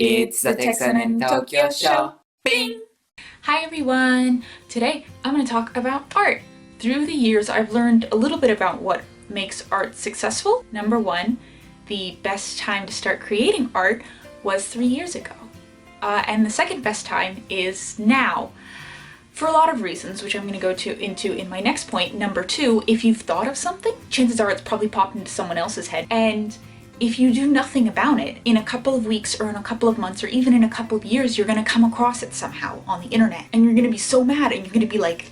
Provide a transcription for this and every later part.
It's the Texan in Tokyo show. Bing! Hi everyone! Today I'm going to talk about art. Through the years I've learned a little bit about what makes art successful. Number one, the best time to start creating art was 3 years ago. And the second best time is now. For a lot of reasons, which I'm going to go into in my next point. Number two, if you've thought of something, chances are it's probably popped into someone else's head. And if you do nothing about it, in a couple of weeks or in a couple of months or even in a couple of years, you're going to come across it somehow on the internet. And you're going to be so mad and you're going to be like,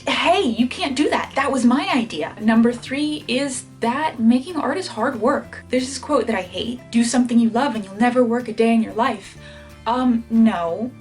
hey, you can't do that. That was my idea. Number three is that making art is hard work. There's this quote that I hate. Do something you love and you'll never work a day in your life. No.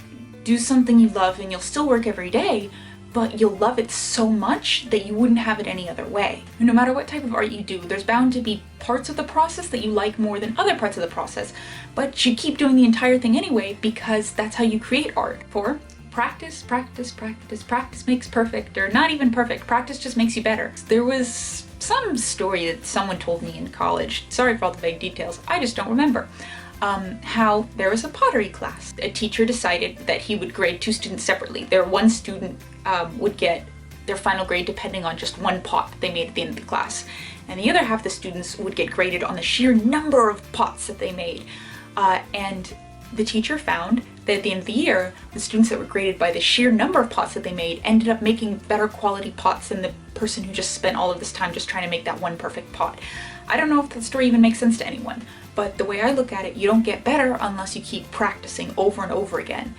Do something you love and you'll still work every day, but you'll love it so much that you wouldn't have it any other way. No matter what type of art you do, there's bound to be parts of the process that you like more than other parts of the process, but you keep doing the entire thing anyway because that's how you create art. For practice, practice, practice, practice makes perfect, or not even perfect, practice just makes you better. There was some story that someone told me in college, sorry for all the vague details, I just don't remember. How there was a pottery class. A teacher decided that he would grade two students separately. One student would get their final grade depending on just one pot they made at the end of the class. And the other half of the students would get graded on the sheer number of pots that they made. And the teacher found that at the end of the year, the students that were graded by the sheer number of pots that they made ended up making better quality pots than the person who just spent all of this time just trying to make that one perfect pot. I don't know if that story even makes sense to anyone, but the way I look at it, you don't get better unless you keep practicing over and over again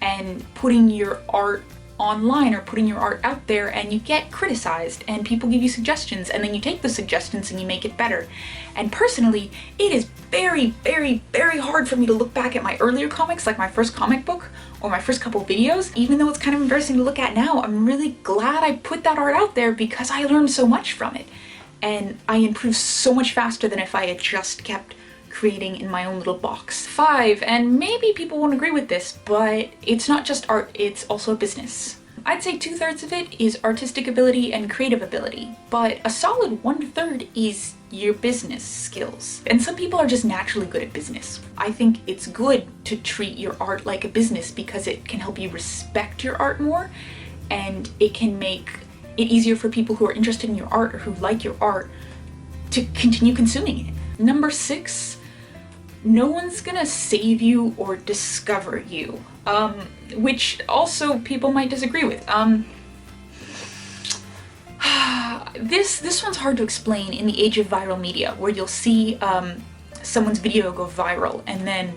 and putting your art online or putting your art out there, and you get criticized and people give you suggestions and then you take the suggestions and you make it better. And personally, it is very, very, very hard for me to look back at my earlier comics, like my first comic book or my first couple videos. Even though it's kind of embarrassing to look at now, I'm really glad I put that art out there because I learned so much from it. And I improved so much faster than if I had just kept creating in my own little box. 5, and maybe people won't agree with this, but it's not just art, it's also a business. I'd say 2/3 of it is artistic ability and creative ability, but a solid 1/3 is your business skills. And some people are just naturally good at business. I think it's good to treat your art like a business because it can help you respect your art more, and it can make it easier for people who are interested in your art or who like your art to continue consuming it. Number 6, no one's gonna save you or discover you, which also people might disagree with. This one's hard to explain in the age of viral media, where you'll see someone's video go viral and then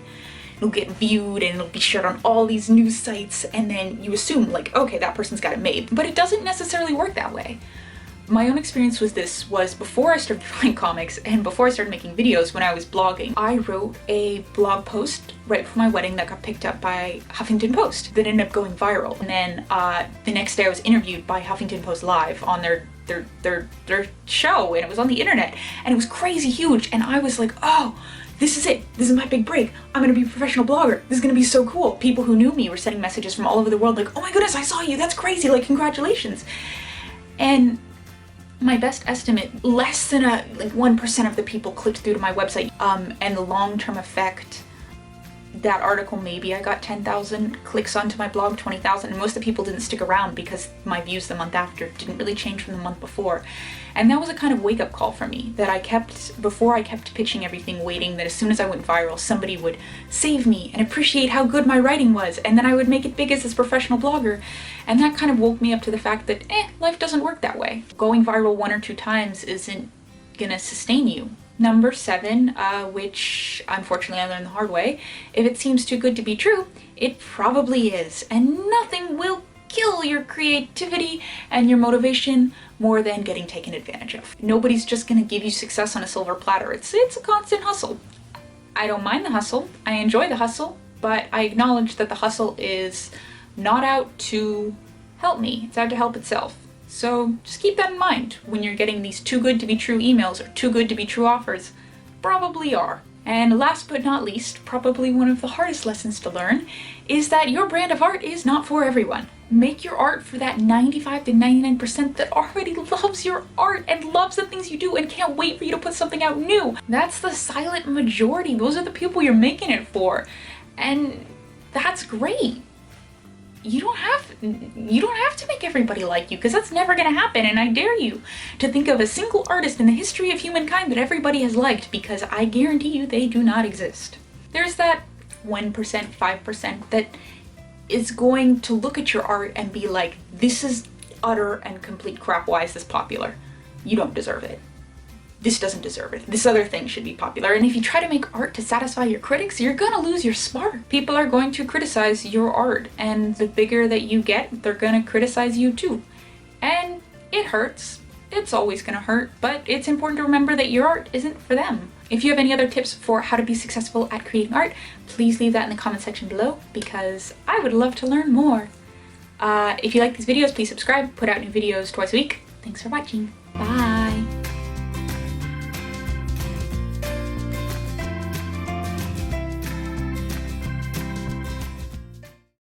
it'll get viewed and it'll be shared on all these news sites, and then you assume like, okay, that person's got it made. But it doesn't necessarily work that way. My own experience with this was before I started drawing comics and before I started making videos when I was blogging. I wrote a blog post right before my wedding that got picked up by Huffington Post that ended up going viral. And then the next day I was interviewed by Huffington Post Live on their show, and it was on the internet and it was crazy huge, and I was like, oh, this is it. This is my big break. I'm gonna be a professional blogger. This is gonna be so cool. People who knew me were sending messages from all over the world like, oh my goodness, I saw you. That's crazy. Like, congratulations. And my best estimate, less than 1% of the people clicked through to my website. And the long-term effect, that article, maybe I got 10,000 clicks onto my blog, 20,000, and most of the people didn't stick around because my views the month after didn't really change from the month before. And that was a kind of wake-up call for me that I kept pitching everything, waiting that as soon as I went viral, somebody would save me and appreciate how good my writing was, and then I would make it big as this professional blogger. And that kind of woke me up to the fact that, life doesn't work that way. Going viral 1 or 2 times isn't gonna sustain you. Number 7, which unfortunately I learned the hard way, if it seems too good to be true, it probably is. And nothing will kill your creativity and your motivation more than getting taken advantage of. Nobody's just gonna give you success on a silver platter. It's a constant hustle. I don't mind the hustle, I enjoy the hustle, but I acknowledge that the hustle is not out to help me, it's out to help itself. So just keep that in mind when you're getting these too good to be true emails or too good to be true offers. Probably are. And last but not least, probably one of the hardest lessons to learn, is that your brand of art is not for everyone. Make your art for that 95 to 99% that already loves your art and loves the things you do and can't wait for you to put something out new. That's the silent majority. Those are the people you're making it for. And that's great. You don't have to make everybody like you, because that's never going to happen. And I dare you to think of a single artist in the history of humankind that everybody has liked, because I guarantee you they do not exist. There's that 1%, 5% that is going to look at your art and be like, this is utter and complete crap. Why is this popular? You don't deserve it. This doesn't deserve it. This other thing should be popular. And if you try to make art to satisfy your critics, you're gonna lose your spark. People are going to criticize your art, and the bigger that you get, they're gonna criticize you too. And it hurts. It's always gonna hurt, but it's important to remember that your art isn't for them. If you have any other tips for how to be successful at creating art, please leave that in the comment section below, because I would love to learn more. If you like these videos, please subscribe. Put out new videos twice a week. Thanks for watching. Bye.